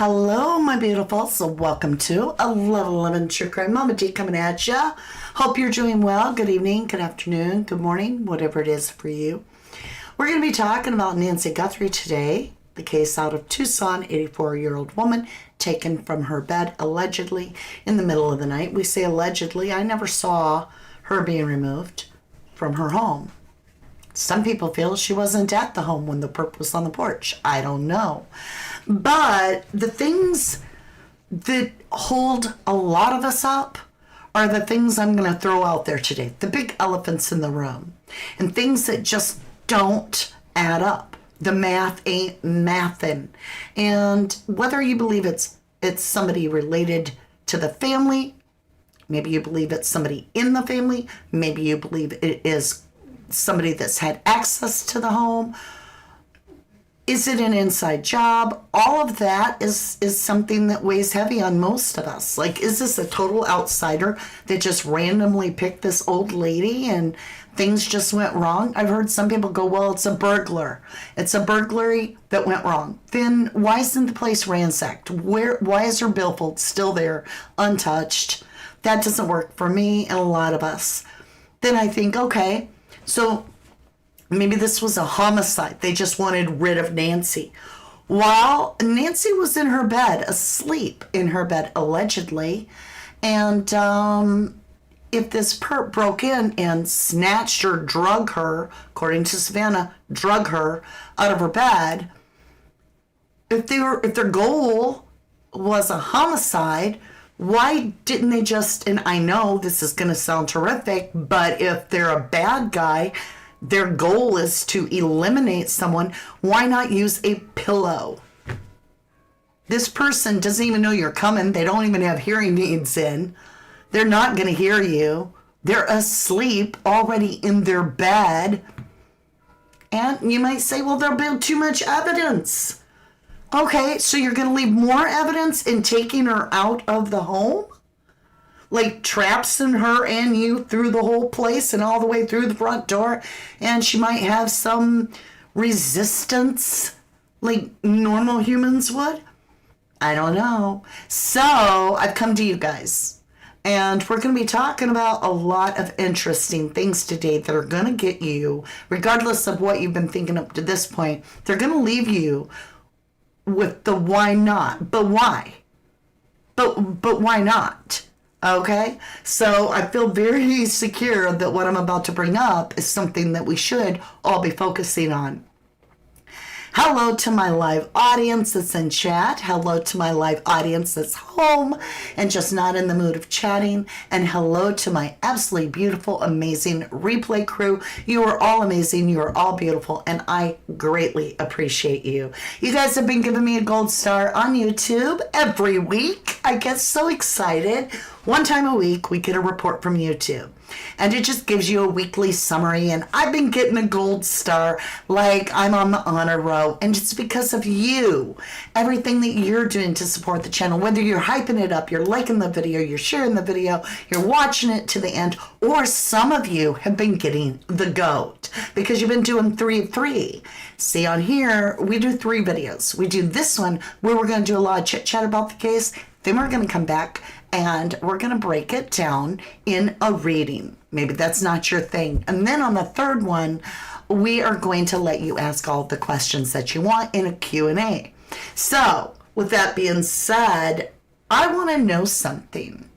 Hello, my beautiful. So welcome to a Level 11 True Crime. Mama D coming at ya. Hope you're doing well. Good evening, good afternoon, good morning, whatever it is for you. We're going to be talking about Nancy Guthrie today. The case out of Tucson, 84-year-old woman taken from her bed allegedly in the middle of the night. We say allegedly. I never saw her being removed from her home. Some people feel she wasn't at the home when the perp was on the porch. I don't know. But the things that hold a lot of us up are the things I'm going to throw out there today. The big elephants in the room. And things that just don't add up. The math ain't mathin'. And whether you believe it's somebody related to the family, maybe you believe it's somebody in the family, maybe you believe it is somebody that's had access to the home. Is it an inside job? All of that is something that weighs heavy on most of us. Like, is this a total outsider that just randomly picked this old lady and things just went wrong? I've heard some people go, well, it's a burglar. It's a burglary that went wrong. Then why isn't the place ransacked? Why is her billfold still there, untouched? That doesn't work for me and a lot of us. Then I think, okay, so maybe this was a homicide. They just wanted rid of Nancy. While Nancy was in her bed, asleep in her bed, allegedly. And if this perp broke in and snatched or drug her, according to Savannah, drug her out of her bed, if their goal was a homicide, why didn't they just, and I know this is going to sound terrific, but if they're a bad guy, their goal is to eliminate someone, why not use a pillow? This person doesn't even know you're coming. They don't even have hearing aids in. They're not going to hear you. They're asleep already in their bed. And you might say, well, there'll be too much evidence. Okay, so you're going to leave more evidence in taking her out of the home? Like trapping her and you through the whole place and all the way through the front door, and she might have some resistance like normal humans would? I don't know. So I've come to you guys, and we're going to be talking about a lot of interesting things today that are going to get you, regardless of what you've been thinking up to this point, they're going to leave you with the why not. But why? But why not? Okay, so I feel very secure that what I'm about to bring up is something that we should all be focusing on. Hello to my live audience that's in chat. Hello to my live audience that's home and just not in the mood of chatting. And hello to my absolutely beautiful, amazing replay crew. You are all amazing. You are all beautiful. And I greatly appreciate you. You guys have been giving me a gold star on YouTube every week. I get so excited. One time a week, we get a report from YouTube. And it just gives you a weekly summary. And I've been getting a gold star like I'm on the honor row. And it's because of you. Everything that you're doing to support the channel, whether you're hyping it up, you're liking the video, you're sharing the video, you're watching it to the end, or some of you have been getting the GOAT because you've been doing 3 of 3. See, on here, we do 3 videos. We do this one where we're going to do a lot of chit chat about the case. Then we're going to come back and we're going to break it down in a reading. Maybe that's not your thing. And then on the third one, we are going to let you ask all the questions that you want in a Q&A. So, with that being said, I want to know something.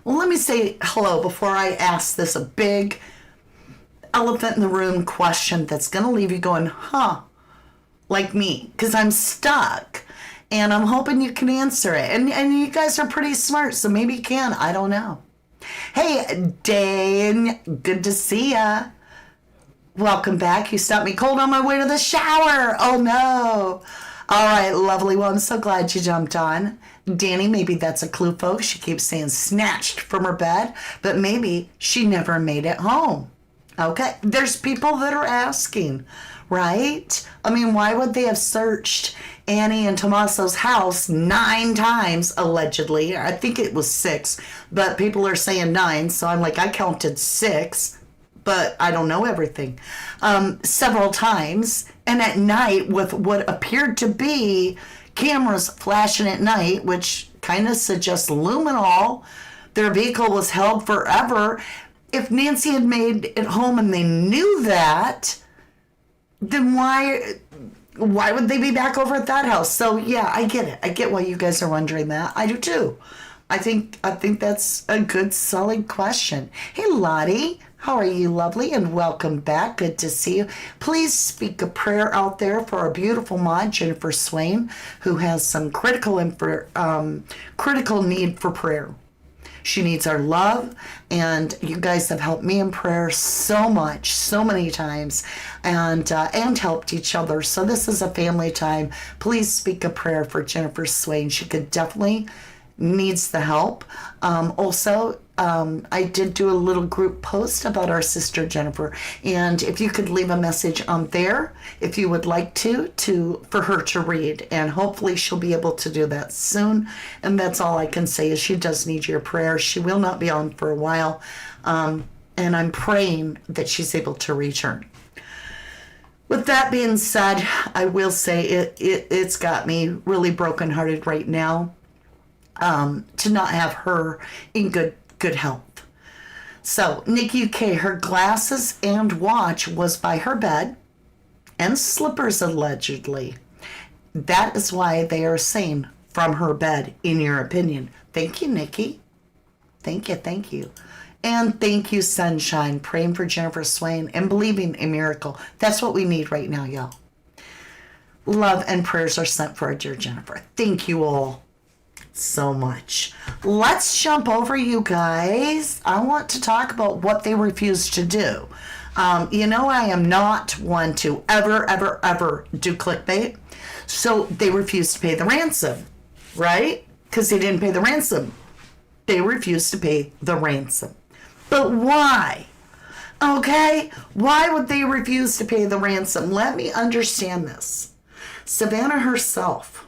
Well, let me say hello before I ask this a big elephant in the room question that's going to leave you going, huh, like me, because I'm stuck. And I'm hoping you can answer it. And you guys are pretty smart, so maybe you can. I don't know. Hey, Dane, good to see ya. Welcome back. You stopped me cold on my way to the shower. Oh, no. All right, lovely. Well, I'm so glad you jumped on. Danny, maybe that's a clue, folks. She keeps saying snatched from her bed, but maybe she never made it home. Okay, there's people that are asking, right? I mean, why would they have searched Annie and Tommaso's house 9 times, allegedly? I think it was 6, but people are saying 9, so I'm like, I counted 6, but I don't know everything. Several times, And at night, with what appeared to be cameras flashing at night, which kind of suggests luminol, their vehicle was held forever. If Nancy had made it home and they knew that, then why would they be back over at that house? So yeah, I get it. I get why you guys are wondering that. I do too. I think that's a good, solid question. Hey, Lottie, how are you, lovely? And welcome back. Good to see you. Please speak a prayer out there for our beautiful mod, Jennifer Swain, who has some critical need for prayer. She needs our love, and you guys have helped me in prayer so much, so many times, and helped each other. So this is a family time. Please speak a prayer for Jennifer Swain. She could definitely needs the help. I did do a little group post about our sister Jennifer, and if you could leave a message on there, if you would like for her to read, and hopefully she'll be able to do that soon. And that's all I can say is she does need your prayers. She will not be on for a while, and I'm praying that she's able to return. With that being said, I will say it's got me really brokenhearted right now. To not have her in good health. So Nikki K, her glasses and watch was by her bed, and slippers allegedly. That is why they are seen from her bed, in your opinion. Thank you, Nikki. Thank you. And thank you, Sunshine, praying for Jennifer Swain and believing a miracle. That's what we need right now, y'all. Love and prayers are sent for our dear Jennifer. Thank you all so much. Let's jump over, you guys. I want to talk about what they refuse to do. I am not one to ever do clickbait. So they refuse to pay the ransom, right? Because they didn't pay the ransom. They refused to pay the ransom. But why? Okay? Why would they refuse to pay the ransom? Let me understand this. Savannah herself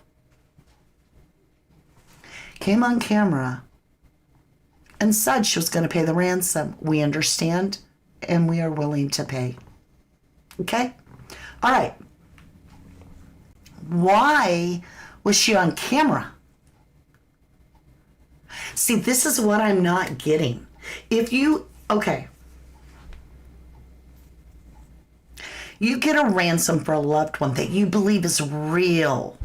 came on camera and said she was going to pay the ransom. We understand, and we are willing to pay. Okay? All right. Why was she on camera? See, this is what I'm not getting. You get a ransom for a loved one that you believe is real.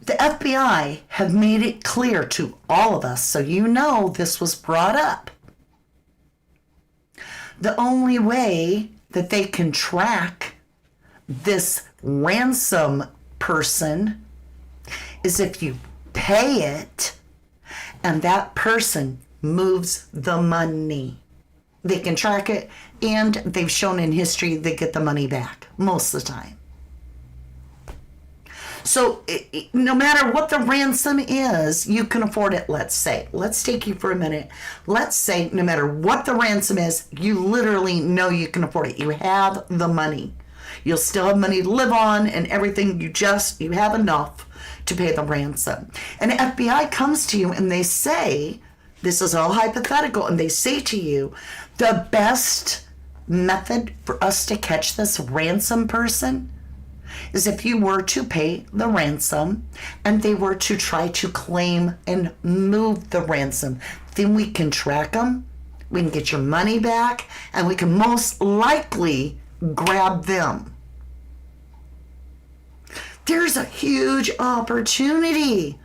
The FBI have made it clear to all of us, so you know this was brought up. The only way that they can track this ransom person is if you pay it and that person moves the money. They can track it, and they've shown in history they get the money back most of the time. So no matter what the ransom is, you can afford it, let's say. Let's take you for a minute. Let's say no matter what the ransom is, you literally know you can afford it. You have the money. You'll still have money to live on and everything. You have enough to pay the ransom. And the FBI comes to you and they say, this is all hypothetical, and they say to you, the best method for us to catch this ransom person is if you were to pay the ransom and they were to try to claim and move the ransom. Then we can track them, we can get your money back, and we can most likely grab them. There's a huge opportunity.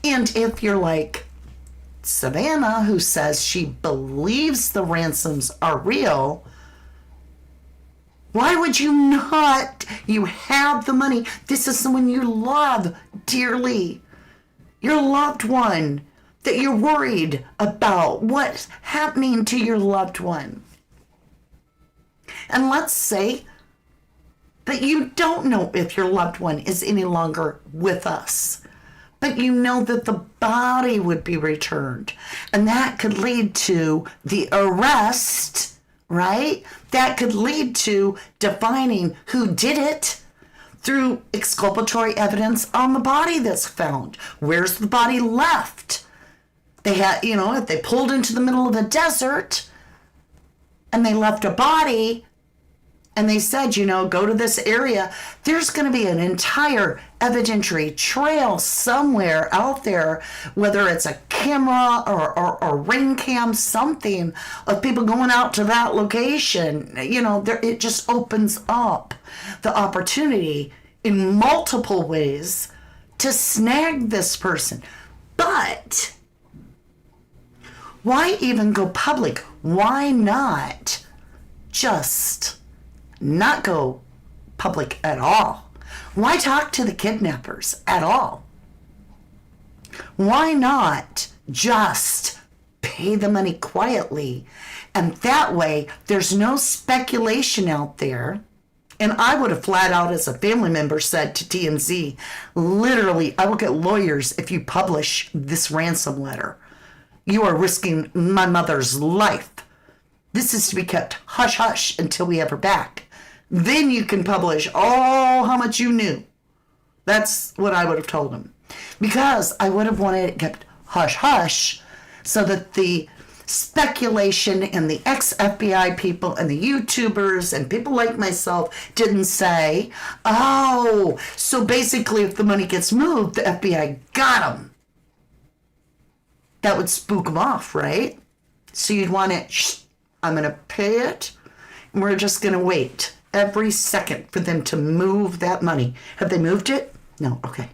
And if you're like Savannah, who says she believes the ransoms are real, why would you not? You have the money. This is someone you love dearly. Your loved one that you're worried about. What's happening to your loved one? And let's say that you don't know if your loved one is any longer with us, but you know that the body would be returned. And that could lead to the arrest, right? That could lead to defining who did it through exculpatory evidence on the body that's found. Where's the body left? They had, if they pulled into the middle of the desert and they left a body, And they said, go to this area. There's going to be an entire evidentiary trail somewhere out there, whether it's a camera or ring cam, something of people going out to that location. It just opens up the opportunity in multiple ways to snag this person. But why even go public? Why not just not go public at all? Why talk to the kidnappers at all? Why not just pay the money quietly? And that way, there's no speculation out there. And I would have flat out, as a family member, said to TMZ, literally, I will get lawyers if you publish this ransom letter. You are risking my mother's life. This is to be kept hush-hush until we have her back. Then you can publish all how much you knew. That's what I would have told him. Because I would have wanted it kept hush-hush so that the speculation and the ex-FBI people and the YouTubers and people like myself didn't say, oh, so basically if the money gets moved, the FBI got him. That would spook them off, right? So you'd want it, I'm going to pay it, and we're just going to wait every second for them to move that money. Have they moved it? No. Okay.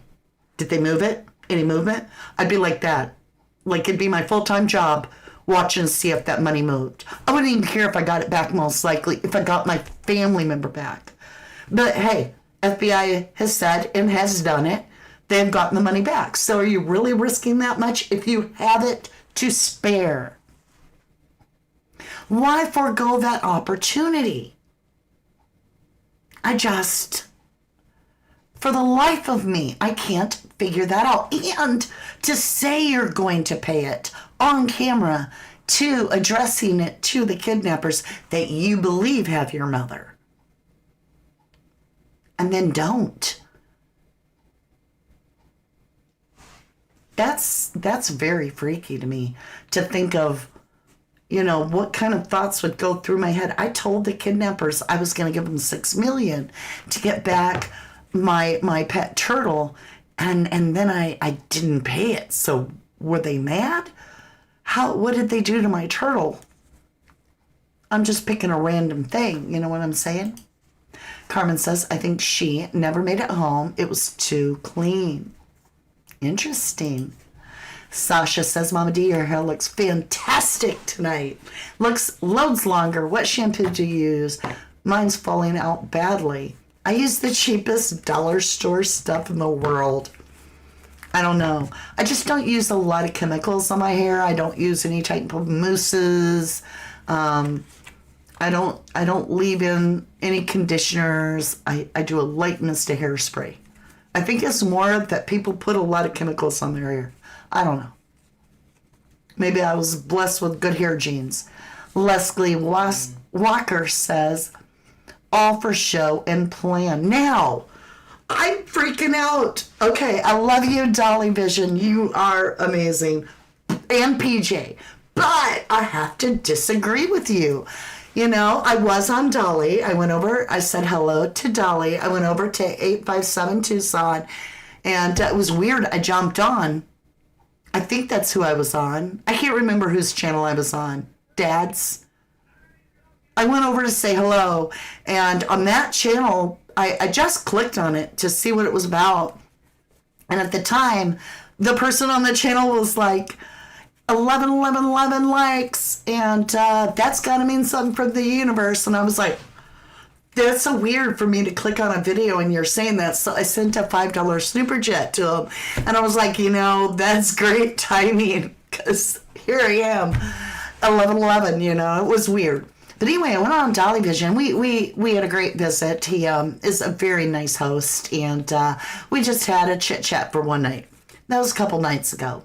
Did they move it? Any movement? I'd be like that. Like it'd be my full-time job watching to see if that money moved. I wouldn't even care if I got it back, most likely, if I got my family member back. But hey, FBI has said and has done it. They've gotten the money back. So are you really risking that much if you have it to spare? Why forego that opportunity? For the life of me, I can't figure that out. And to say you're going to pay it on camera, to addressing it to the kidnappers that you believe have your mother, and then don't. That's very freaky to me, to think of, what kind of thoughts would go through my head. I told the kidnappers I was going to give them $6 million to get back my pet turtle, and then I didn't pay it. So were they mad? What did they do to my turtle? I'm just picking a random thing, you know what I'm saying? Carmen says, I think she never made it home. It was too clean. Interesting. Sasha says, Mama D, your hair looks fantastic tonight. Looks loads longer. What shampoo do you use? Mine's falling out badly. I use the cheapest dollar store stuff in the world. I don't know. I just don't use a lot of chemicals on my hair. I don't use any type of mousses. I don't leave in any conditioners. I do a light mist of hairspray. I think it's more that people put a lot of chemicals on their hair. I don't know. Maybe I was blessed with good hair genes. Leslie Walker says, all for show and plan. Now, I'm freaking out. Okay, I love you, Dolly Vision. You are amazing. And PJ. But I have to disagree with you. I was on Dolly. I went over, I said hello to Dolly. I went over to 857 Tucson. And it was weird. I jumped on. I think that's who I was on. I can't remember whose channel I was on. Dad's. I went over to say hello. And on that channel, I just clicked on it to see what it was about. And at the time, the person on the channel was like, 11, 11, 11 likes. And that's got to mean something for the universe. And I was like, that's so weird for me to click on a video and you're saying that. So I sent a $5 super jet to him. And I was like, that's great timing. Because here I am, 11, it was weird. But anyway, I went on Dolly Vision. We had a great visit. He is a very nice host. And we just had a chit chat for one night. That was a couple nights ago.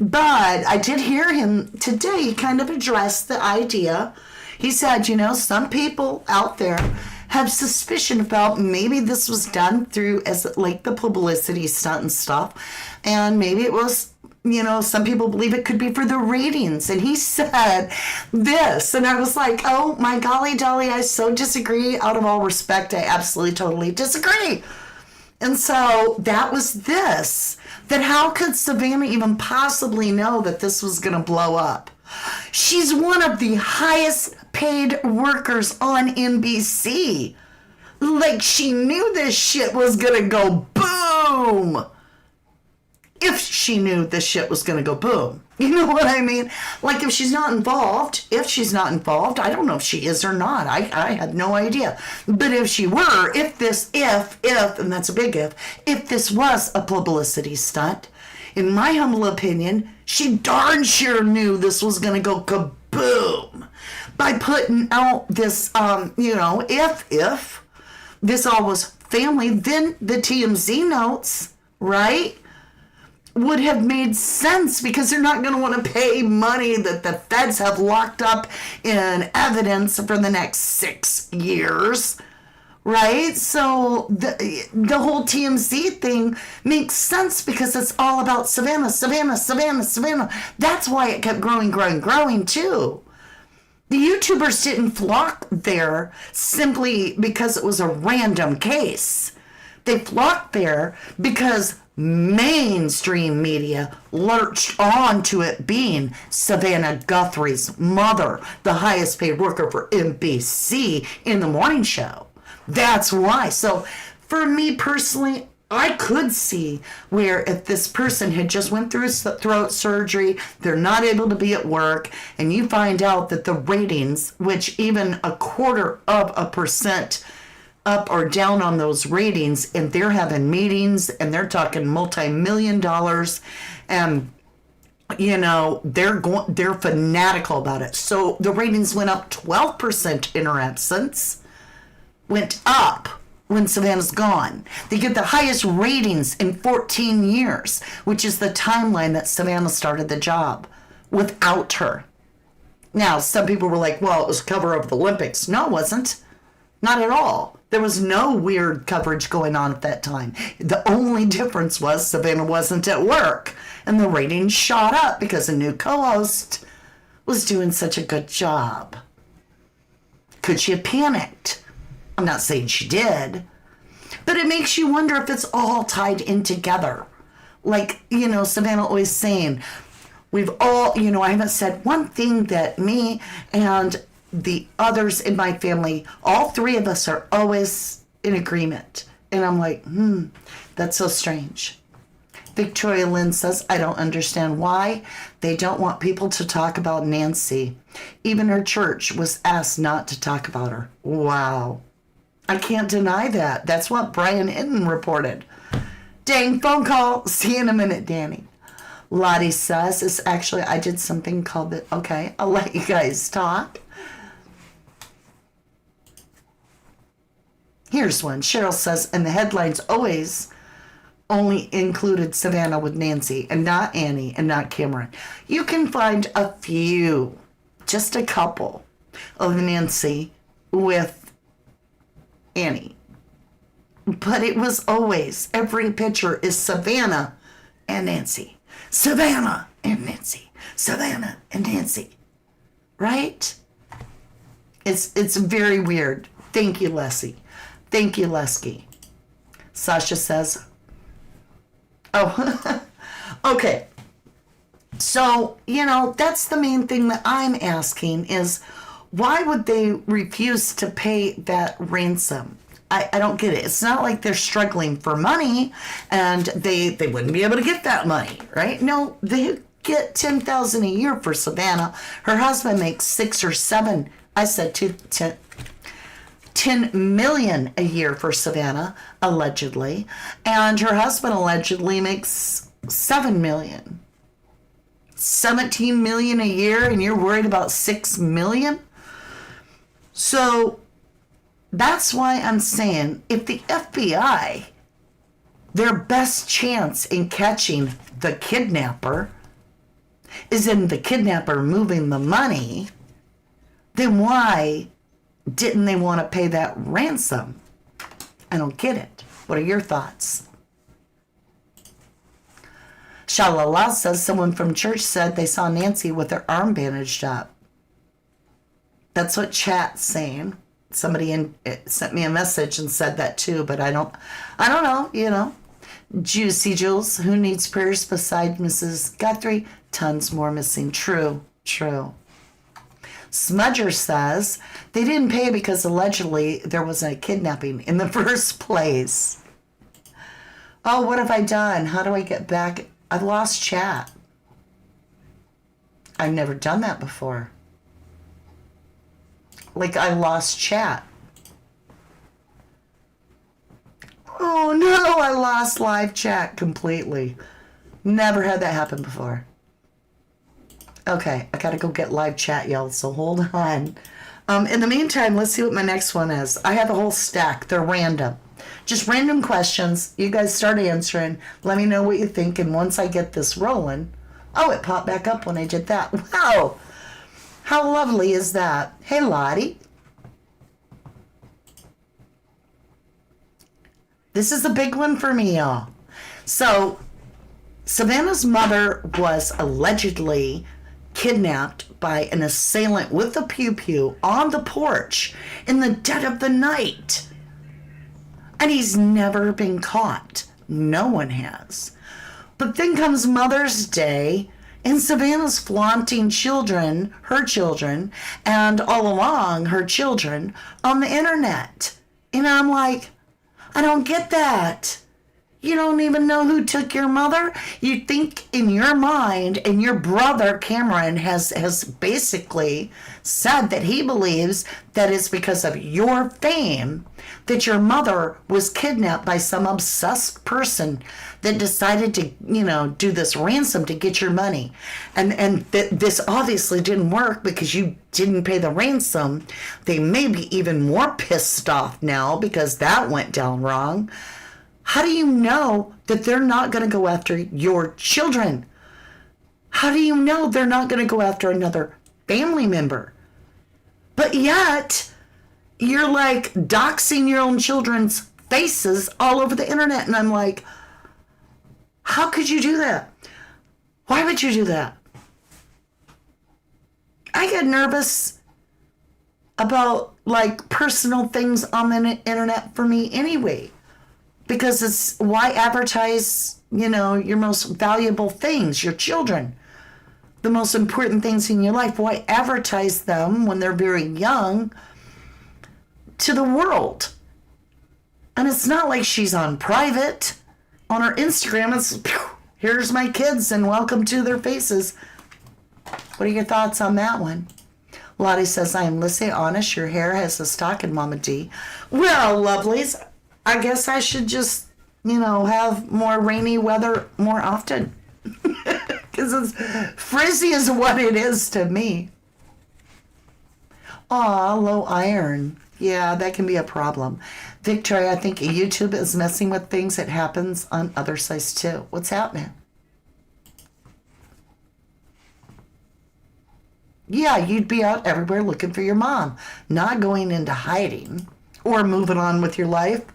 But I did hear him today kind of address the idea. He said, some people out there have suspicion about maybe this was done through as like the publicity stunt and stuff. And maybe it was, some people believe it could be for the ratings. And he said this, and I was like, oh my golly dolly, I so disagree. Out of all respect, I absolutely, totally disagree. And so that was this, that how could Savannah even possibly know that this was going to blow up? She's one of the highest paid workers on NBC. Like, she knew this shit was going to go boom. If she knew this shit was going to go boom. You know what I mean? Like, if she's not involved, I don't know if she is or not. I had no idea. But if she were, if, and that's a big if this was a publicity stunt, in my humble opinion, she darn sure knew this was going to go kaboom by putting out this, if this all was family, then the TMZ notes, right, would have made sense, because they're not going to want to pay money that the feds have locked up in evidence for the next 6 years, right? So the whole TMZ thing makes sense because it's all about Savannah. That's why it kept growing too. The YouTubers didn't flock there simply because it was a random case. They flocked there because mainstream media lurched on to it being Savannah Guthrie's mother, the highest paid worker for NBC in the morning show. That's why. So for me personally, I could see where if this person had just went through throat surgery, they're not able to be at work, and you find out that the ratings, which even 0.25% up or down on those ratings, and they're having meetings and they're talking multi-million dollars, and they're fanatical about it. So the ratings went up 12% in her absence, went up when Savannah's gone. They get the highest ratings in 14 years, which is the timeline that Savannah started the job without her. Now, some people were like, well, it was a cover of the Olympics. No, it wasn't. Not at all. There was no weird coverage going on at that time. The only difference was Savannah wasn't at work, and the ratings shot up because a new co-host was doing such a good job. Could she have panicked? I'm not saying she did, but it makes you wonder if it's all tied in together. Like, Savannah always saying, we've all, I haven't said one thing that me and the others in my family, all three of us are always in agreement. And I'm like, that's so strange. Victoria Lynn says, I don't understand why they don't want people to talk about Nancy. Even her church was asked not to talk about her. Wow. I can't deny that. That's what Brian Hinton reported. Dang, phone call. See you in a minute, Danny. Lottie says, it's actually, I did something called it. Okay, I'll let you guys talk. Here's one. Cheryl says, and the headlines always only included Savannah with Nancy and not Annie and not Cameron. You can find a few, just a couple of Nancy with Annie. But it was always, every picture is Savannah and Nancy. Savannah and Nancy. Savannah and Nancy. Right? It's very weird. Thank you, Leslie. Thank you, Lesky. Sasha says, oh, okay. So, that's the main thing that I'm asking is, why would they refuse to pay that ransom? I don't get it. It's not like they're struggling for money and they wouldn't be able to get that money, right? No, they get $10,000 a year for Savannah. Her husband makes 6 or 7. I said 10 million a year for Savannah, allegedly. And her husband allegedly makes 7 million. 17 million a year, and you're worried about 6 million? So that's why I'm saying, if the FBI, their best chance in catching the kidnapper is in the kidnapper moving the money, then why didn't they want to pay that ransom? I don't get it. What are your thoughts? Shalala says someone from church said they saw Nancy with her arm bandaged up. That's what chat's saying. Somebody sent me a message and said that too, but I don't know, you know. Juicy Jules, who needs prayers beside Mrs. Guthrie? Tons more missing. True. Smudger says they didn't pay because allegedly there was a kidnapping in the first place. Oh, what have I done? How do I get back? I've lost chat. I've never done that before. Like, I lost chat. Oh no, I lost live chat completely. Never had that happen before. Okay, I gotta go get live chat, y'all, so hold on. In the meantime, let's see what my next one is. I have a whole stack. They're random. Just random questions. You guys start answering. Let me know what you think, and once I get this rolling... Oh, it popped back up when I did that. Wow! How lovely is that? Hey, Lottie. This is a big one for me, y'all. So, Savannah's mother was allegedly kidnapped by an assailant with a pew-pew on the porch in the dead of the night. And he's never been caught. No one has. But then comes Mother's Day, and Savannah's flaunting children, her children, and all along her children on the internet. And I'm like, I don't get that. You don't even know who took your mother? You think in your mind, and your brother Cameron has basically said that he believes that it's because of your fame that your mother was kidnapped by some obsessed person that decided to, you know, do this ransom to get your money. And this obviously didn't work because you didn't pay the ransom. They may be even more pissed off now because that went down wrong. How do you know that they're not going to go after your children? How do you know they're not going to go after another family member? But yet, you're like doxing your own children's faces all over the internet. And I'm like, how could you do that? Why would you do that? I get nervous about like personal things on the internet for me anyway. Because it's why advertise, you know, your most valuable things, your children, the most important things in your life. Why advertise them when they're very young to the world? And it's not like she's on private. On her Instagram, it's, here's my kids and welcome to their faces. What are your thoughts on that one? Lottie says, I am listening honest. Your hair has a stocking, Mama D. Well, lovelies, I guess I should just, you know, have more rainy weather more often. Because it's frizzy is what it is to me. Aw, low iron. Yeah, that can be a problem. Victoria, I think YouTube is messing with things. It happens on other sites too. What's happening? Yeah, you'd be out everywhere looking for your mom, not going into hiding or moving on with your life.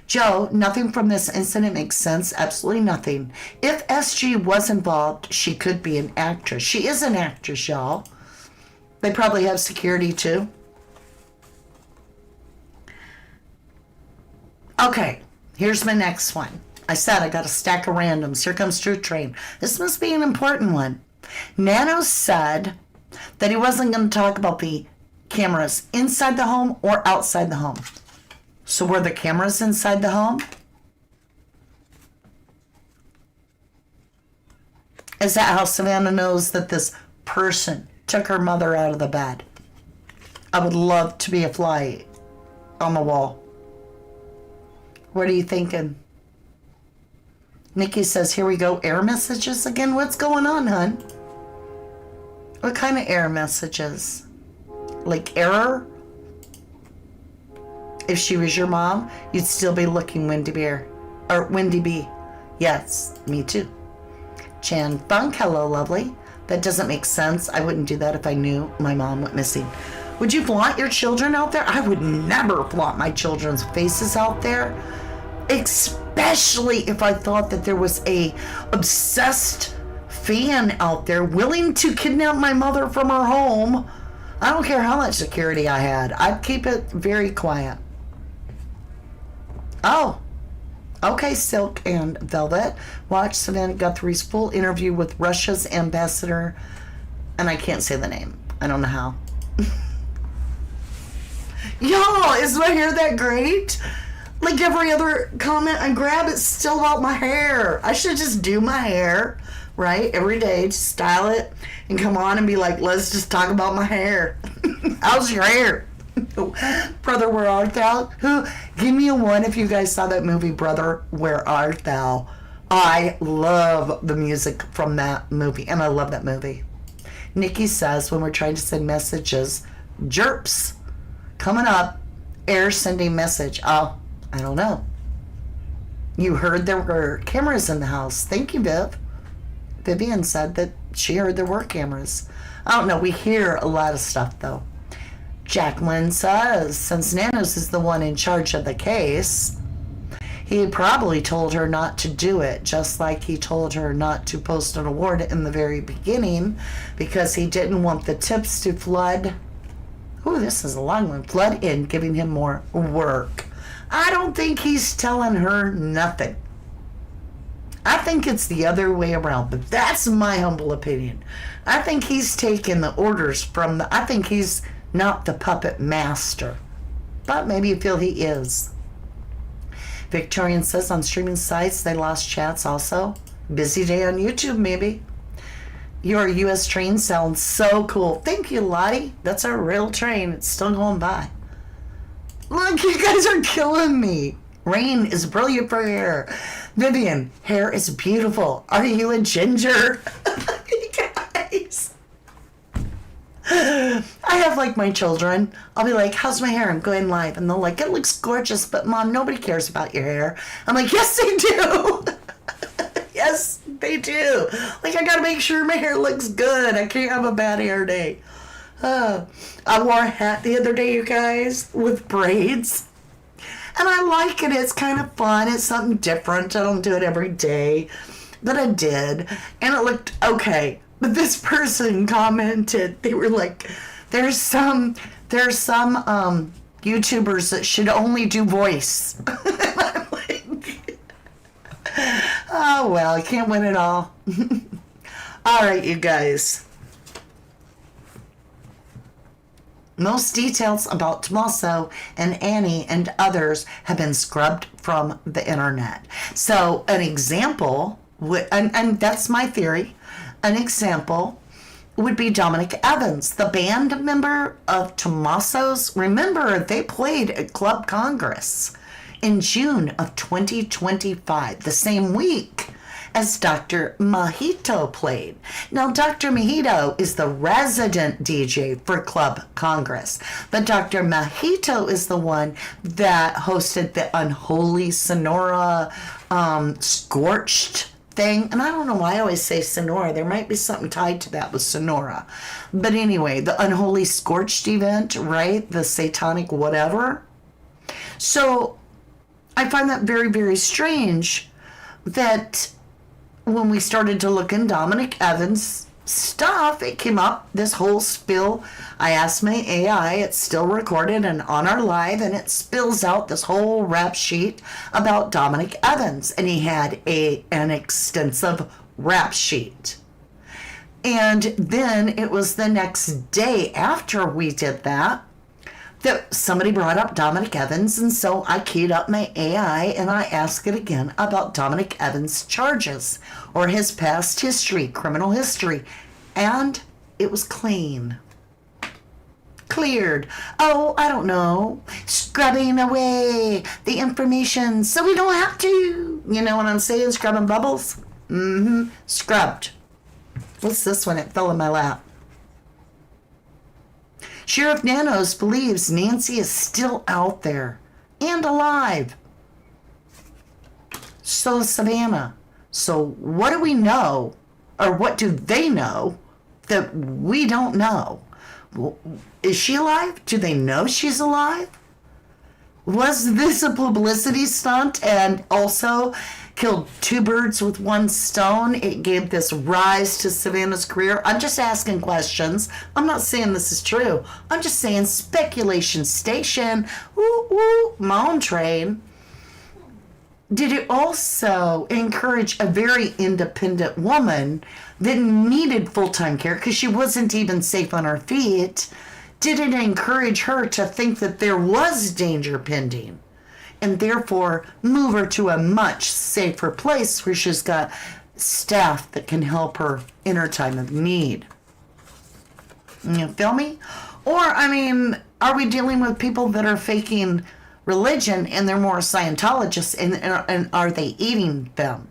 Joe, nothing from this incident makes sense. Absolutely nothing. If SG was involved, she could be an actress. She is an actress, y'all. They probably have security too. Okay, here's my next one. I said I got a stack of randoms. Here comes Truth Train. This must be an important one. Nano said that he wasn't going to talk about the cameras inside the home or outside the home. So were the cameras inside the home? Is that how Savannah knows that this person took her mother out of the bed? I would love to be a fly on the wall. What are you thinking? Nikki says, here we go, error messages again? What's going on, hun? What kind of error messages? Like error? If she was your mom, you'd still be looking Wendy Bear. Or Wendy B. Yes, me too. Chan Funk, hello, lovely. That doesn't make sense. I wouldn't do that if I knew my mom went missing. Would you flaunt your children out there? I would never flaunt my children's faces out there. Especially if I thought that there was a obsessed fan out there willing to kidnap my mother from her home. I don't care how much security I had. I'd keep it very quiet. Oh, okay, Silk and Velvet. Watch Savannah Guthrie's full interview with Russia's ambassador, and I can't say the name. I don't know how. Y'all, is my hair that great? Like every other comment I grab, it's still about my hair. I should just do my hair, right? Every day, just style it and come on and be like, let's just talk about my hair. How's your hair? Brother, Where Art Thou? Give me a 1 if you guys saw that movie, Brother, Where Art Thou? I love the music from that movie, and I love that movie. Nikki says, when we're trying to send messages, jerps. Coming up, air sending message. Oh, I don't know. You heard there were cameras in the house. Thank you, Viv. Vivian said that she heard there were cameras. I don't know. We hear a lot of stuff, though. Jacqueline says, since Nanos is the one in charge of the case, he probably told her not to do it, just like he told her not to post an award in the very beginning because he didn't want the tips to flood. Ooh, this is a long one. Flood in, giving him more work. I don't think he's telling her nothing. I think it's the other way around, but that's my humble opinion. I think he's taking the orders from I think he's not the puppet master, but maybe you feel he is. Victorian says on streaming sites they lost chats also. Busy day on YouTube, maybe. Your U.S. train sounds so cool. Thank you, Lottie. That's a real train. It's still going by. Look, you guys are killing me. Rain is brilliant for hair. Vivian, hair is beautiful. Are you a ginger? You guys. I have like my children. I'll be like, how's my hair? I'm going live. And they're like, it looks gorgeous, but Mom, nobody cares about your hair. I'm like, yes, they do. Yes, they do. Like, I gotta make sure my hair looks good. I can't have a bad hair day. I wore a hat the other day, you guys, with braids. And I like it. It's kind of fun. It's something different. I don't do it every day. But I did. And it looked okay. But this person commented, they were like, there's some YouTubers that should only do voice. And I'm like, oh, well, I can't win it all. All right, you guys. Most details about Tommaso and Annie and others have been scrubbed from the internet. So an example, and that's my theory, an example would be Dominic Evans, the band member of Tommaso's. Remember, they played at Club Congress in June of 2025, the same week as Dr. Mojito played. Now, Dr. Mojito is the resident DJ for Club Congress, but Dr. Mojito is the one that hosted the Unholy Sonora Scorched thing. And I don't know why I always say Sonora. There might be something tied to that with Sonora. But anyway, the Unholy Scorched event, right? The satanic whatever. So I find that very, very strange that when we started to look in Dominic Evans' stuff, it came up, this whole spill. I asked my AI, it's still recorded and on our live, and it spills out this whole rap sheet about Dominic Evans. And he had an extensive rap sheet. And then it was the next day after we did that somebody brought up Dominic Evans, and so I keyed up my AI and I asked it again about Dominic Evans' charges or his past history, criminal history, and it was clean. Cleared. Oh, I don't know. Scrubbing away the information so we don't have to. You know what I'm saying? Scrubbing bubbles? Mm-hmm. Scrubbed. What's this one? It fell in my lap. Sheriff Nanos believes Nancy is still out there and alive. So Savannah. So what do we know, or what do they know that we don't know? Is she alive? Do they know she's alive? Was this a publicity stunt and also killed two birds with one stone? It gave this rise to Savannah's career. I'm just asking questions. I'm not saying this is true. I'm just saying speculation station. Woo woo, my own train. Did it also encourage a very independent woman that needed full-time care because she wasn't even safe on her feet? Did it encourage her to think that there was danger pending and therefore move her to a much safer place where she's got staff that can help her in her time of need? You feel me? Or, I mean, are we dealing with people that are faking religion and they're more Scientologists and are they eating them?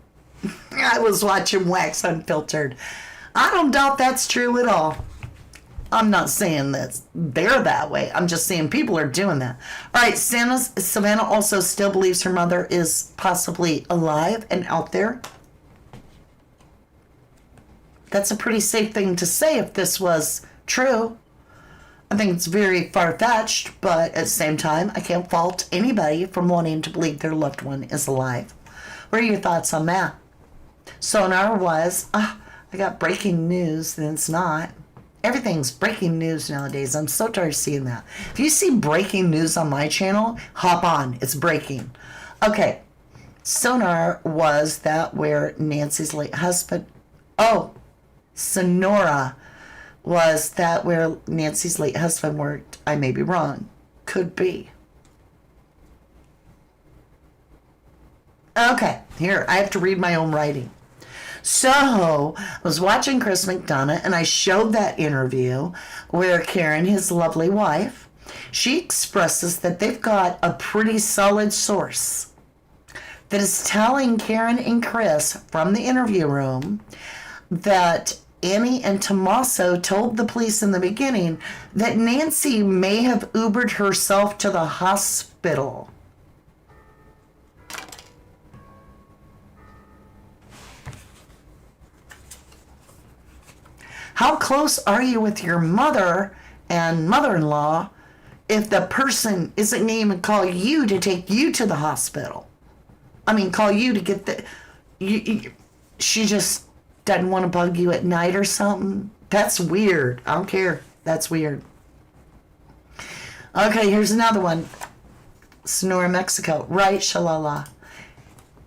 I was watching Wax Unfiltered. I don't doubt that's true at all. I'm not saying that they're that way. I'm just saying people are doing that. All right, Savannah also still believes her mother is possibly alive and out there. That's a pretty safe thing to say if this was true. I think it's very far-fetched, but at the same time, I can't fault anybody from wanting to believe their loved one is alive. What are your thoughts on that? Sonar was, I got breaking news, and it's not. Everything's breaking news nowadays. I'm so tired of seeing that. If you see breaking news on my channel, hop on. It's breaking. Okay. Sonar was that where Nancy's late husband... Oh, Sonora was that where Nancy's late husband worked. I may be wrong. Could be. Okay, here, I have to read my own writing. So, I was watching Chris McDonough, and I showed that interview where Karen, his lovely wife, she expresses that they've got a pretty solid source that is telling Karen and Chris from the interview room that Annie and Tommaso told the police in the beginning that Nancy may have Ubered herself to the hospital. How close are you with your mother and mother-in-law if the person isn't going to even call you to take you to the hospital? I mean, call you to get the... she just doesn't want to bug you at night or something? That's weird. I don't care. That's weird. Okay, here's another one. Sonora, Mexico. Right, shalala.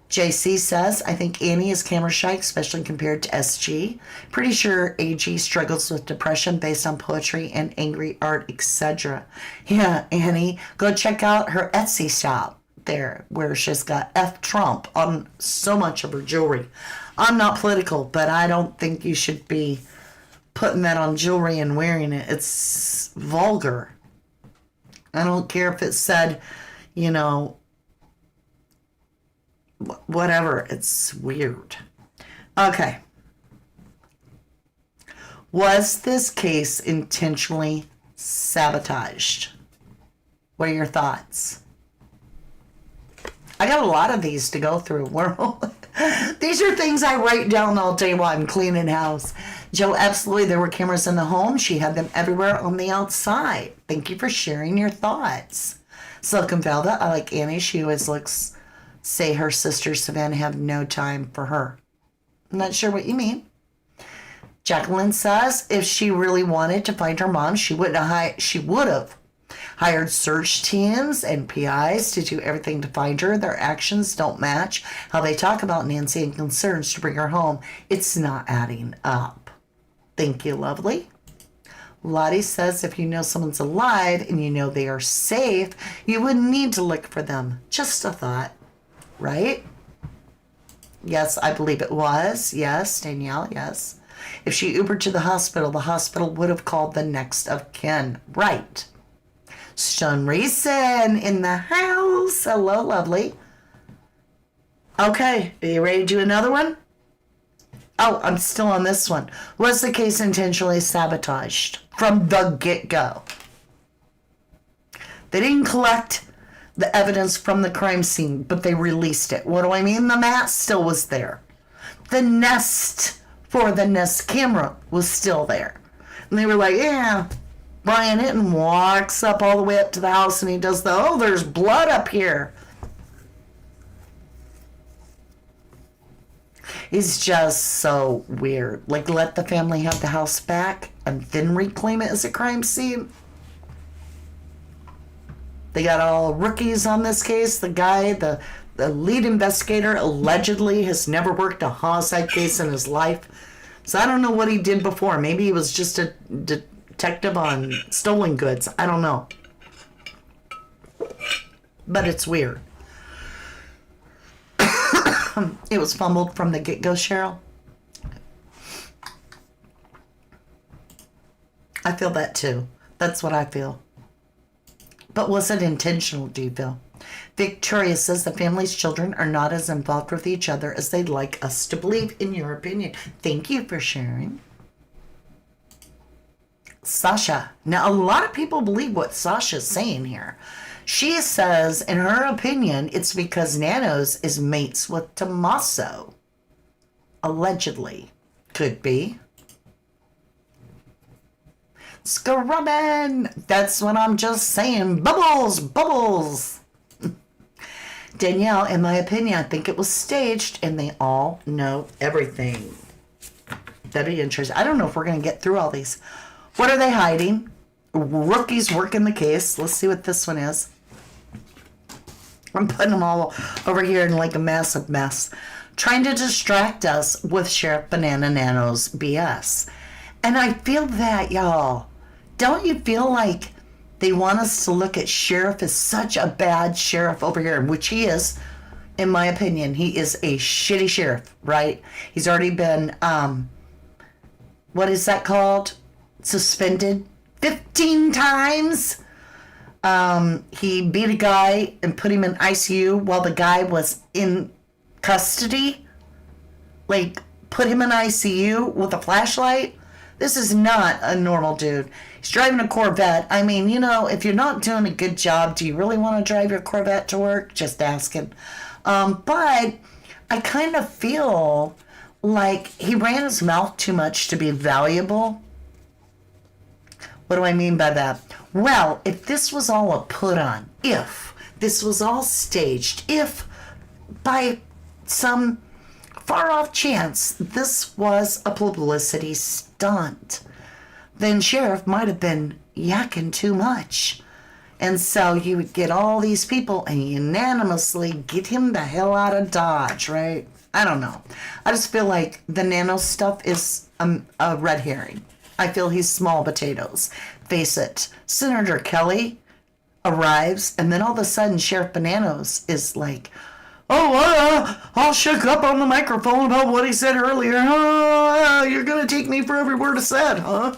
JC says, I think Annie is camera shy, especially compared to SG. Pretty sure AG struggles with depression based on poetry and angry art, etc. Yeah, Annie, go check out her Etsy shop there, where she's got F Trump on so much of her jewelry. I'm not political, but I don't think you should be putting that on jewelry and wearing it. It's vulgar. I don't care if it said, you know, whatever. It's weird. Okay. Was this case intentionally sabotaged? What are your thoughts? I got a lot of these to go through. These are things I write down all day while I'm cleaning house. Joe, absolutely. There were cameras in the home. She had them everywhere on the outside. Thank you for sharing your thoughts. Silicon Velda, I like Annie. She always looks... Say her sister Savannah have no time for her. I'm not sure what you mean. Jacqueline says if she really wanted to find her mom, she would have hired search teams and PIs to do everything to find her. Their actions don't match how they talk about Nancy and concerns to bring her home. It's not adding up. Thank you, lovely. Lottie says if you know someone's alive and you know they are safe, you wouldn't need to look for them. Just a thought. Right? Yes, I believe it was. Yes, Danielle, yes. If she Ubered to the hospital would have called the next of kin. Right. Sean Reeson in the house. Hello, lovely. Okay, are you ready to do another one? Oh, I'm still on this one. Was the case intentionally sabotaged from the get-go? They didn't collect the evidence from the crime scene, but they released it. What do I mean? The mat still was there. The Nest for the Nest camera was still there. And they were like, yeah, Brian Hinton walks up all the way up to the house and he does there's blood up here. He's just so weird. Like, let the family have the house back and then reclaim it as a crime scene. They got all rookies on this case. The guy, the lead investigator, allegedly has never worked a homicide case in his life. So I don't know what he did before. Maybe he was just a detective on stolen goods. I don't know. But it's weird. It was fumbled from the get-go, Cheryl. I feel that too. That's what I feel. But was it intentional, do you feel? Victoria says the family's children are not as involved with each other as they'd like us to believe, in your opinion. Thank you for sharing. Sasha. Now, a lot of people believe what Sasha's saying here. She says, in her opinion, it's because Nanos is mates with Tommaso. Allegedly. Could be. Scrubbing! That's what I'm just saying. Bubbles! Bubbles! Danielle, in my opinion, I think it was staged and they all know everything. That'd be interesting. I don't know if we're going to get through all these. What are they hiding? Rookies working the case. Let's see what this one is. I'm putting them all over here in like a massive mess. Trying to distract us with Sheriff Banana Nano's BS. And I feel that, y'all. Don't you feel like they want us to look at Sheriff as such a bad sheriff over here, which he is, in my opinion. He is a shitty sheriff, right? He's already been, what is that called? Suspended 15 times. He beat a guy and put him in ICU while the guy was in custody. Like, put him in ICU with a flashlight. This is not a normal dude. He's driving a Corvette. I mean, you know, if you're not doing a good job, do you really want to drive your Corvette to work? Just asking. But I kind of feel like he ran his mouth too much to be valuable. What do I mean by that? Well, if this was all a put on, if this was all staged, if by some far off chance this was a publicity stunt, then Sheriff might have been yakking too much. And so you would get all these people and unanimously get him the hell out of Dodge, right? I don't know. I just feel like the Nano stuff is a red herring. I feel he's small potatoes. Face it, Senator Kelly arrives, and then all of a sudden Sheriff Bananas is like, all shook up on the microphone about what he said earlier. You're going to take me for every word I said, huh?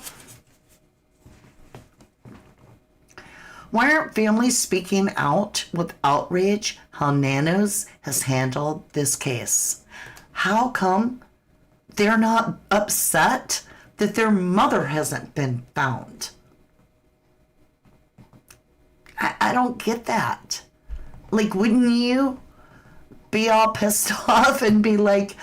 Why aren't families speaking out with outrage how Nanos has handled this case? How come they're not upset that their mother hasn't been found? I don't get that. Like, wouldn't you be all pissed off and be like,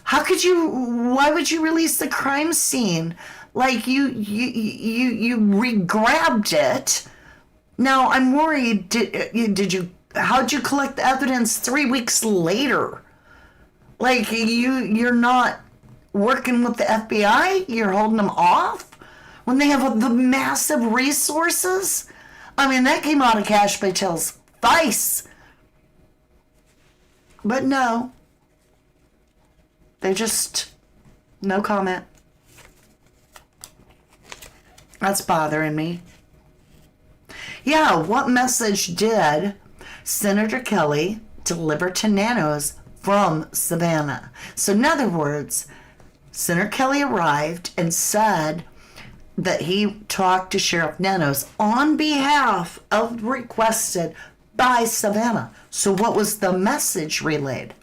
why would you release the crime scene? Like, you re-grabbed it. Now, I'm worried, how'd you collect the evidence 3 weeks later? Like, you're not working with the FBI? You're holding them off? When they have the massive resources? I mean, that came out of Cash Patel's face. But no. They just, no comment. That's bothering me. Yeah, what message did Senator Kelly deliver to Nanos from Savannah? So in other words, Senator Kelly arrived and said that he talked to Sheriff Nanos on behalf of requested by Savannah. So what was the message relayed?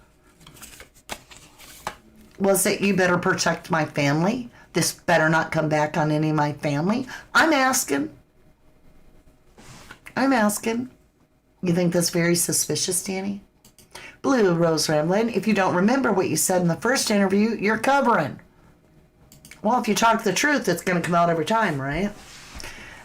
Was it, you better protect my family? This better not come back on any of my family? I'm asking. You think that's very suspicious, Danny? Blue Rose Ramblin', if you don't remember what you said in the first interview, you're covering. Well, if you talk the truth, it's going to come out every time, right?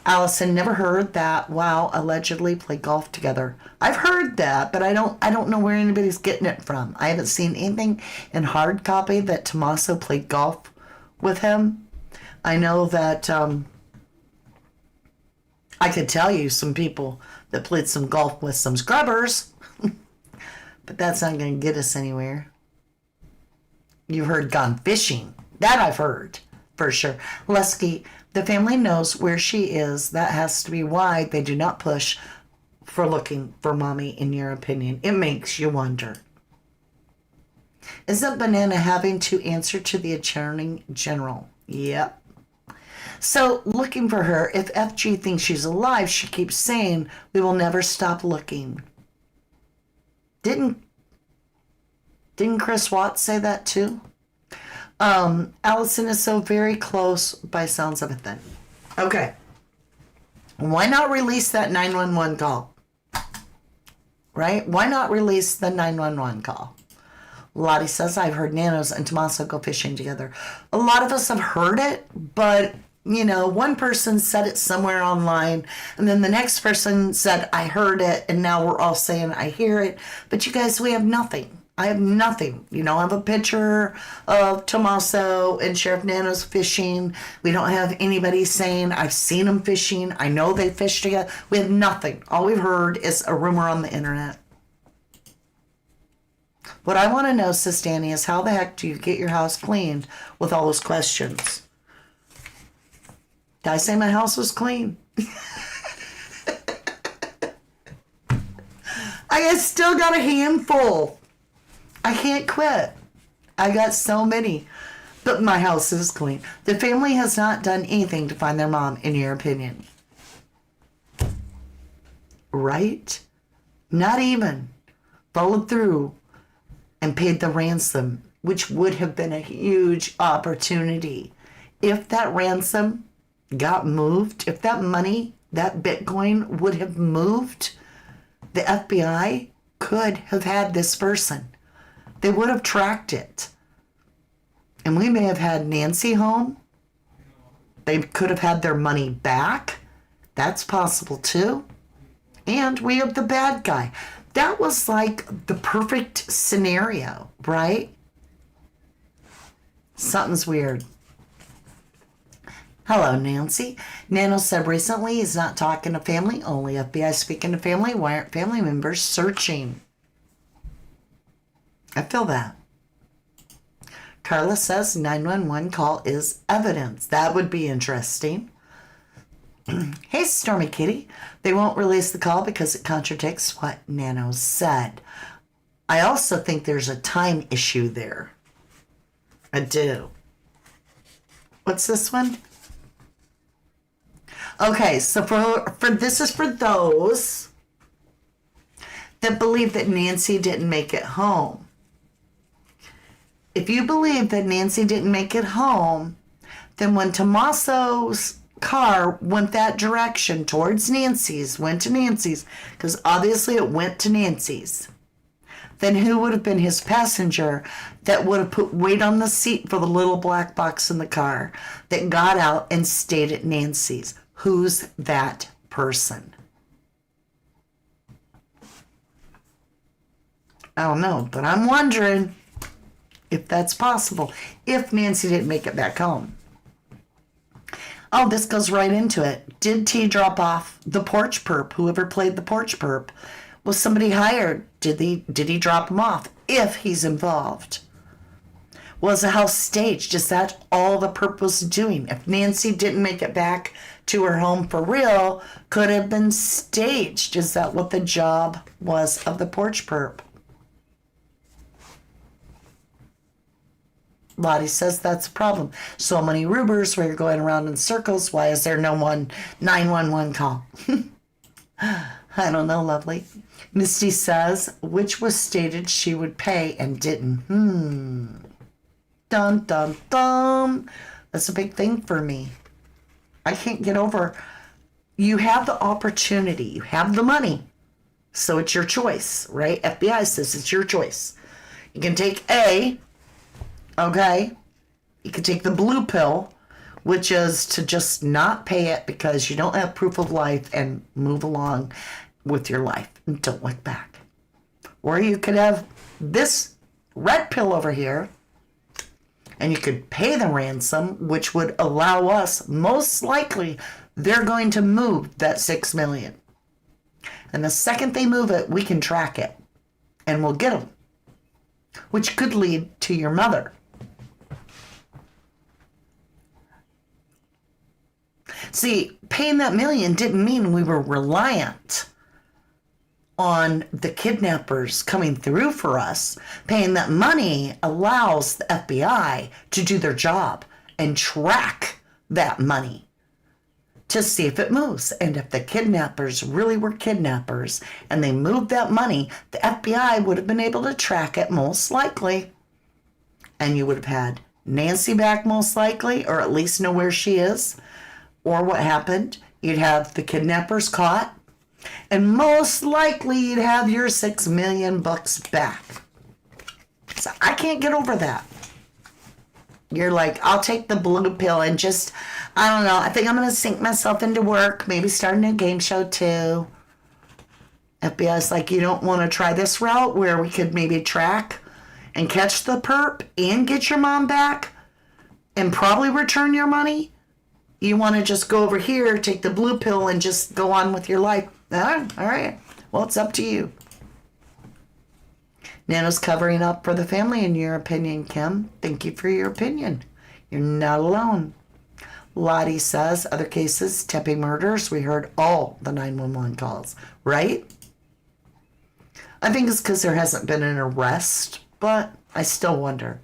Allison never heard that Wow allegedly played golf together. I've heard that, but I don't know where anybody's getting it from. I haven't seen anything in hard copy that Tommaso played golf with him. I know that I could tell you some people that played some golf with some scrubbers, but that's not going to get us anywhere. You've heard gone fishing. That I've heard, for sure. Lusky, the family knows where she is. That has to be why they do not push for looking for mommy, in your opinion. It makes you wonder. Isn't Banana having to answer to the Attorney General? Yep. So, looking for her, if FG thinks she's alive, she keeps saying, we will never stop looking. Didn't Chris Watts say that too? Allison is so very close by sounds of it then. Okay. Why not release that 911 call? Right? Why not release the 911 call? Lottie says, I've heard Nanos and Tommaso go fishing together. A lot of us have heard it, but, you know, one person said it somewhere online, and then the next person said, I heard it, and now we're all saying, I hear it. But you guys, we have nothing. I have nothing. You know, I have a picture of Tommaso and Sheriff Nanos fishing. We don't have anybody saying, I've seen them fishing. I know they fish together. We have nothing. All we've heard is a rumor on the internet. What I want to know, Sis Danny, is how the heck do you get your house cleaned with all those questions? Did I say my house was clean? I still got a handful. I can't quit. I got so many. But my house is clean. The family has not done anything to find their mom, in your opinion. Right? Not even followed through and paid the ransom, which would have been a huge opportunity. If that ransom got moved, if that money, that Bitcoin would have moved, the FBI could have had this person. They would have tracked it. And we may have had Nancy home. They could have had their money back. That's possible too. And we have the bad guy. That was like the perfect scenario, right? Something's weird. Hello, Nancy. Nano said recently he's not talking to family, only FBI speaking to family. Why aren't family members searching? I feel that. Carla says 911 call is evidence. That would be interesting. Hey, Stormy Kitty. They won't release the call because it contradicts what Nano said. I also think there's a time issue there. I do. What's this one? Okay, so for this is for those that believe that Nancy didn't make it home. If you believe that Nancy didn't make it home, then when Tommaso's car went that direction towards Nancy's, went to Nancy's, because obviously it went to Nancy's, then who would have been his passenger that would have put weight on the seat for the little black box in the car that got out and stayed at Nancy's? Who's that person? I don't know, but I'm wondering if that's possible, if Nancy didn't make it back home. Oh, this goes right into it. Did T drop off the porch perp? Whoever played the porch perp. Was somebody hired? Did he drop him off? If he's involved. Was the house staged? Is that all the perp was doing? If Nancy didn't make it back to her home for real, could have been staged. Is that what the job was of the porch perp? Lottie says that's a problem. So many Rubers where you're going around in circles. Why is there no 911 call? I don't know, lovely. Misty says, which was stated she would pay and didn't. Dun, dun, dun. That's a big thing for me. I can't get over. You have the opportunity. You have the money. So it's your choice, right? FBI says it's your choice. You can take A. Okay, you could take the blue pill, which is to just not pay it because you don't have proof of life and move along with your life and don't look back. Or you could have this red pill over here and you could pay the ransom, which would allow us, most likely, they're going to move that $6 million. And the second they move it, we can track it and we'll get them, which could lead to your mother. See, paying that $1 million didn't mean we were reliant on the kidnappers coming through for us. Paying that money allows the FBI to do their job and track that money to see if it moves. And if the kidnappers really were kidnappers and they moved that money, the FBI would have been able to track it most likely. And you would have had Nancy back most likely, or at least know where she is, or what happened. You'd have the kidnappers caught, and most likely you'd have your $6 million back. So I can't get over that. You're like, I'll take the blue pill and just, I don't know, I think I'm going to sink myself into work, maybe start a new game show too. FBI's like, you don't want to try this route where we could maybe track and catch the perp and get your mom back and probably return your money? You want to just go over here, take the blue pill and just go on with your life? All right. Well, it's up to you. Nano's covering up for the family, in your opinion, Kim. Thank you for your opinion. You're not alone. Lottie says, other cases, Tepe murders, we heard all the 911 calls, right? I think it's because there hasn't been an arrest, but I still wonder.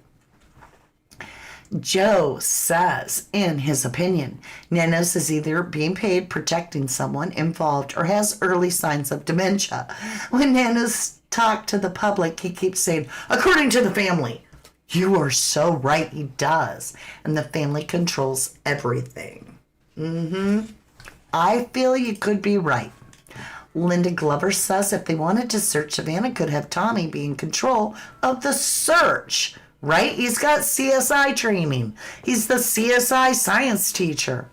Joe says, in his opinion, Nanos is either being paid protecting someone involved or has early signs of dementia. When Nanos talk to the public, he keeps saying, according to the family. You are so right, he does. And the family controls everything. I feel you could be right. Linda Glover says if they wanted to search, Savannah could have Tommy be in control of the search. Right? He's got CSI training. He's the CSI science teacher.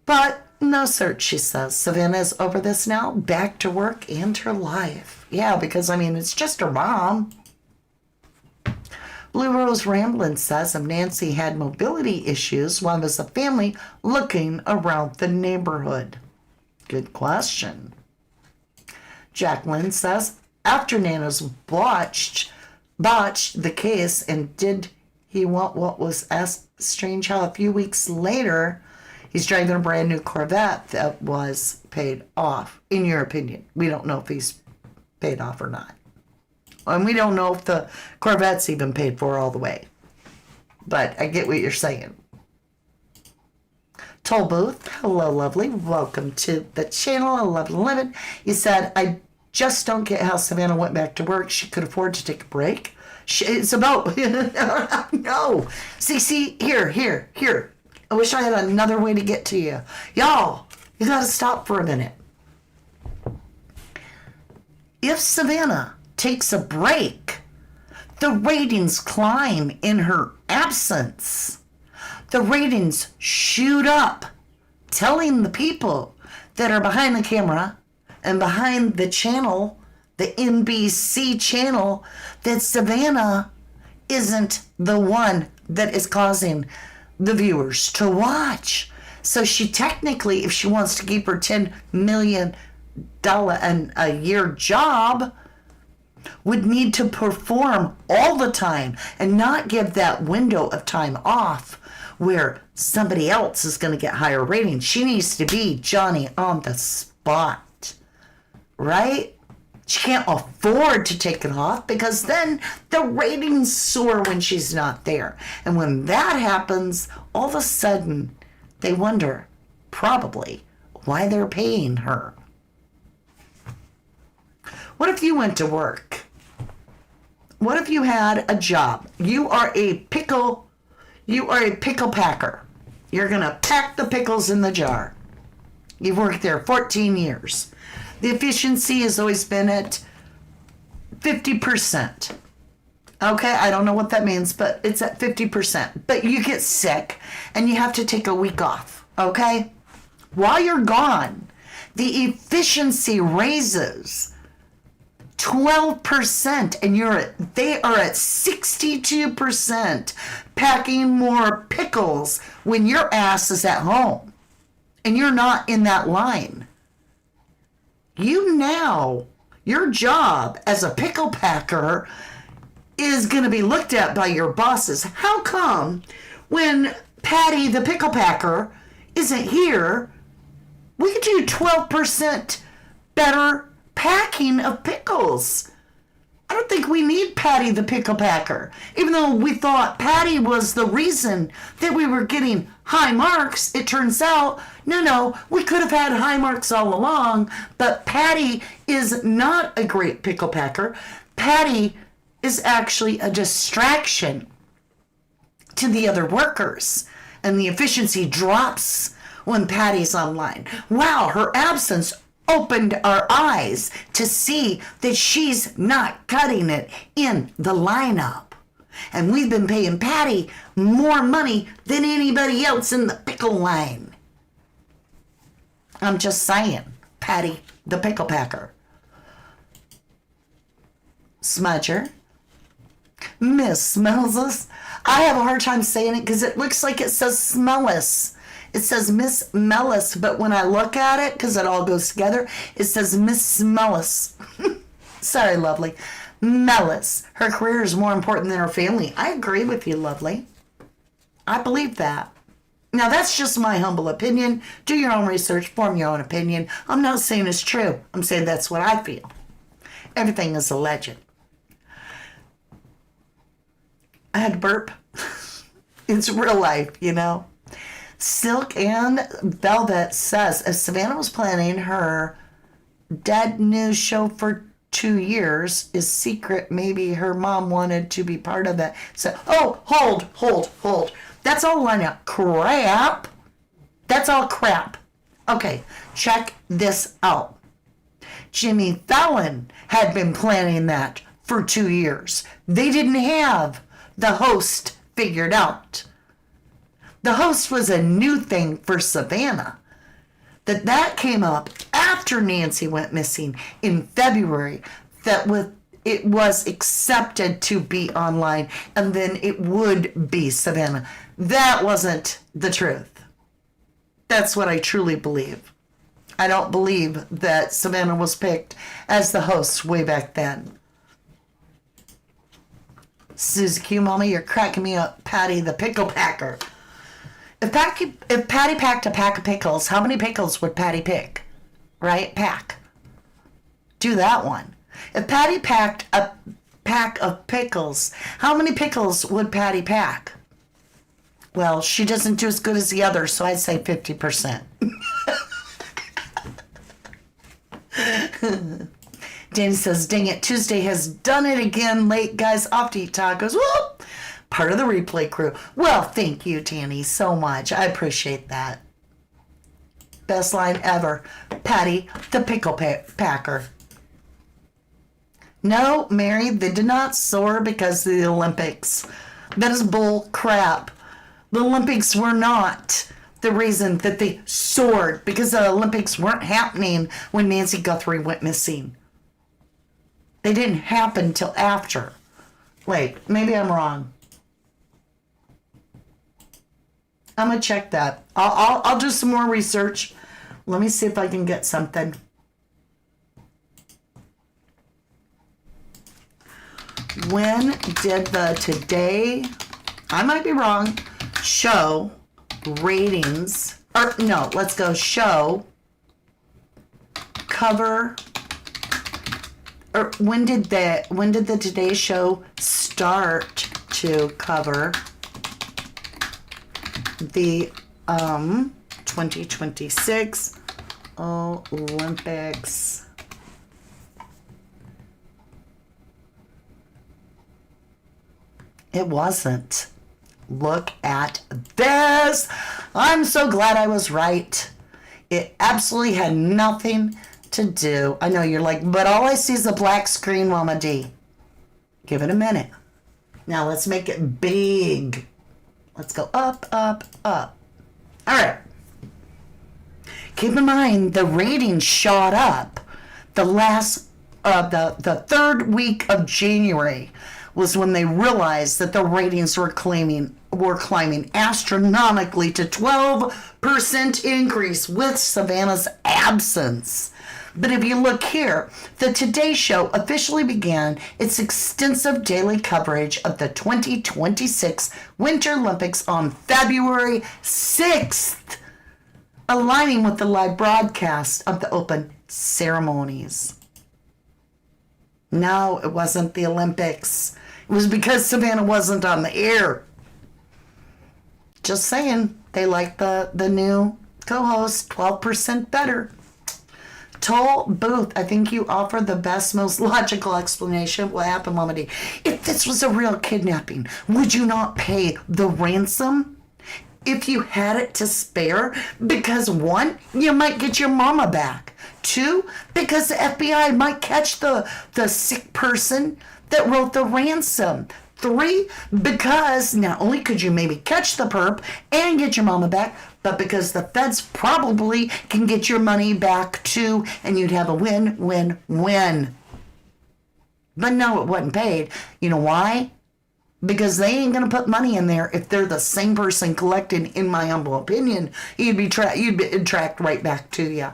But no search, she says. Savannah is over this now, back to work and her life. Yeah, because, I mean, it's just her mom. Blue Rose Ramblin' says if Nancy had mobility issues, why was the family looking around the neighborhood? Good question. Jacqueline says, after Nana's botched the case, and did he want what was asked? Strange how a few weeks later he's driving a brand new Corvette that was paid off. In your opinion, we don't know if he's paid off or not, and we don't know if the Corvette's even paid for all the way, but I get what you're saying. Toll Booth, hello lovely, welcome to the channel. 1111. You said, I just don't get how Savannah went back to work. She could afford to take a break. It's about, no. See, here. I wish I had another way to get to you. Y'all, you got to stop for a minute. If Savannah takes a break, the ratings climb in her absence. The ratings shoot up, telling the people that are behind the camera and behind the channel, the NBC channel, that Savannah isn't the one that is causing the viewers to watch. So she technically, if she wants to keep her $10 million a year job, would need to perform all the time and not give that window of time off where somebody else is going to get higher ratings. She needs to be Johnny on the spot, right? She can't afford to take it off because then the ratings soar when she's not there. And when that happens, all of a sudden they wonder, probably, why they're paying her. What if you went to work? What if you had a job? You are a pickle packer. You're going to pack the pickles in the jar. You've worked there 14 years. The efficiency has always been at 50%. Okay, I don't know what that means, but it's at 50%. But you get sick and you have to take a week off, okay? While you're gone, the efficiency raises 12%, and they are at 62% packing more pickles when your ass is at home and you're not in that line. Your job as a pickle packer is going to be looked at by your bosses. How come when Patty the pickle packer isn't here, we could do 12% better packing of pickles? I don't think we need Patty the pickle packer, even though we thought Patty was the reason that we were getting high marks. It turns out, no, we could have had high marks all along, but Patty is not a great pickle packer. Patty is actually a distraction to the other workers, and the efficiency drops when Patty's online. Wow, her absence opened our eyes to see that she's not cutting it in the lineup. And we've been paying Patty more money than anybody else in the pickle line. I'm just saying, Patty the pickle packer. Smudger. Miss Smells. I have a hard time saying it because it looks like it says Smellis. It says Miss Mellis, but when I look at it, because it all goes together, it says Miss Mellis. Sorry, lovely. Mellis. Her career is more important than her family. I agree with you, lovely. I believe that. Now, that's just my humble opinion. Do your own research, form your own opinion. I'm not saying it's true. I'm saying that's what I feel. Everything is a legend. I had to burp. It's real life, you know. Silk and Velvet says, if Savannah was planning her dead news show for 2 years, is secret, maybe her mom wanted to be part of it. So, hold. That's all crap. That's all crap. Okay, check this out. Jimmy Fallon had been planning that for 2 years. They didn't have the host figured out. The host was a new thing for Savannah. That came up after Nancy went missing in February. It was accepted to be online, and then it would be Savannah. That wasn't the truth. That's what I truly believe. I don't believe that Savannah was picked as the host way back then. Susie Q, Mama, you're cracking me up. Patty the pickle packer. If Patty packed a pack of pickles, how many pickles would Patty pick? Right? Pack. Do that one. If Patty packed a pack of pickles, how many pickles would Patty pack? Well, she doesn't do as good as the others, so I'd say 50%. Danny says, dang it, Tuesday has done it again. Late, guys, off to eat tacos. Whoop! Part of the replay crew. Well, thank you, Danny, so much. I appreciate that. Best line ever. Patty, the pickle packer. No, Mary, they did not soar because of the Olympics. That is bull crap. The Olympics were not the reason that they soared, because the Olympics weren't happening when Nancy Guthrie went missing. They didn't happen till after. Wait, maybe I'm wrong. I'm gonna check that. I'll do some more research. Let me see if I can get something. When did the Today, I might be wrong, show ratings, or no, let's go show cover, or when did the Today Show start to cover the 2026 Olympics? It wasn't. Look at this. I'm so glad I was right. It absolutely had nothing to do. I know you're like, but all I see is a black screen, Mama D. Give it a minute. Now let's make it big. Let's go up, up, up. All right. Keep in mind, the ratings shot up. The third week of January was when they realized that the ratings were climbing astronomically to 12% increase with Savannah's absence. But if you look here, the Today Show officially began its extensive daily coverage of the 2026 Winter Olympics on February 6th, aligning with the live broadcast of the open ceremonies. No, it wasn't the Olympics. It was because Savannah wasn't on the air. Just saying, they like the new co-host 12% better. Toll Booth, I think you offer the best, most logical explanation of what happened, Mama D. If this was a real kidnapping, would you not pay the ransom if you had it to spare? Because one, you might get your mama back. Two, because the FBI might catch the sick person that wrote the ransom. Three, because not only could you maybe catch the perp and get your mama back, but because the feds probably can get your money back too, and you'd have a win, win, win. But no, it wasn't paid. You know why? Because they ain't gonna put money in there if they're the same person collecting. In my humble opinion, you'd be tracked right back to you.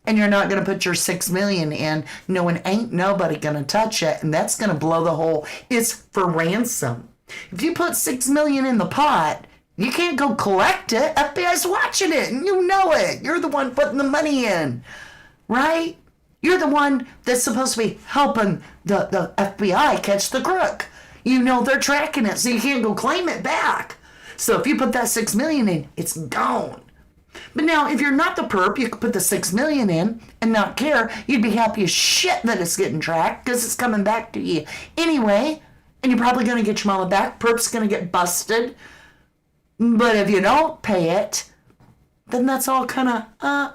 And you're not gonna put your $6 million in, knowing ain't nobody gonna touch it, and that's gonna blow the whole. It's for ransom. If you put $6 million in the pot, you can't go collect it. FBI's watching it, and you know it. You're the one putting the money in, right? You're the one that's supposed to be helping the FBI catch the crook. You know they're tracking it, so you can't go claim it back. So if you put that $6 million in, it's gone. But now, if you're not the perp, you could put the $6 million in and not care. You'd be happy as shit that it's getting tracked because it's coming back to you anyway. And you're probably going to get your mama back. Perp's going to get busted. But if you don't pay it, then that's all kind of,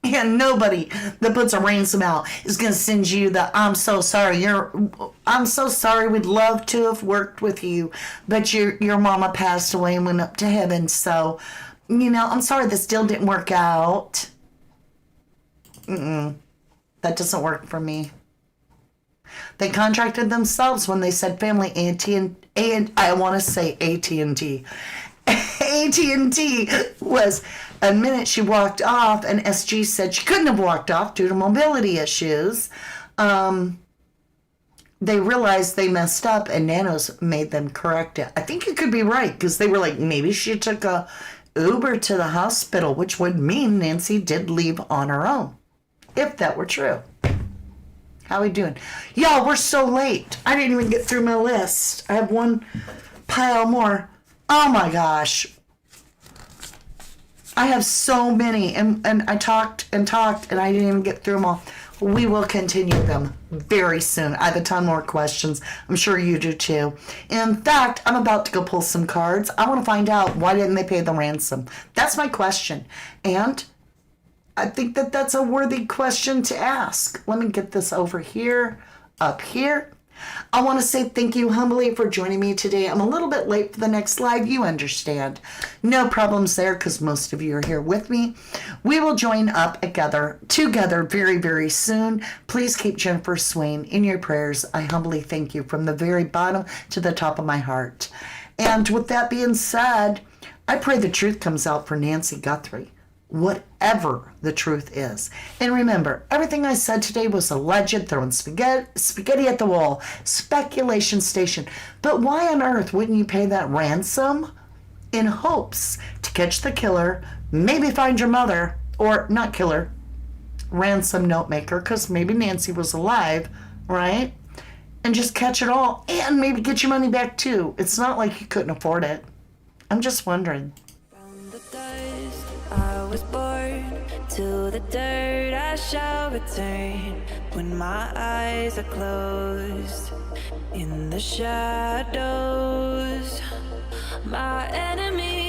and nobody that puts a ransom out is going to send you the, I'm so sorry, we'd love to have worked with you, but your mama passed away and went up to heaven, so, I'm sorry this deal didn't work out. That doesn't work for me. They contracted themselves when they said family and I want to say AT&T. AT&T was a minute she walked off, and SG said she couldn't have walked off due to mobility issues. They realized they messed up, and Nanos made them correct it. I think you could be right, because they were like, maybe she took a Uber to the hospital, which would mean Nancy did leave on her own, if that were true. How we doing? Y'all, we're so late. I didn't even get through my list. I have one pile more. Oh my gosh. I have so many, and I talked, and I didn't even get through them all. We will continue them very soon. I have a ton more questions. I'm sure you do too. In fact, I'm about to go pull some cards. I want to find out, why didn't they pay the ransom? That's my question. And I think that that's a worthy question to ask. Let me get this over here, up here. I want to say thank you humbly for joining me today. I'm a little bit late for the next live. You understand. No problems there because most of you are here with me. We will join up together very, very soon. Please keep Jennifer Swain in your prayers. I humbly thank you from the very bottom to the top of my heart. And with that being said, I pray the truth comes out for Nancy Guthrie, whatever the truth is. And remember, everything I said today was alleged, throwing spaghetti at the wall, speculation station. But why on earth wouldn't you pay that ransom in hopes to catch the killer, maybe find your mother, or not killer, ransom note maker, because maybe Nancy was alive, right? And just catch it all and maybe get your money back too. It's not like you couldn't afford it. I'm just wondering. I was born to the dirt, I shall return when my eyes are closed. In the shadows, my enemy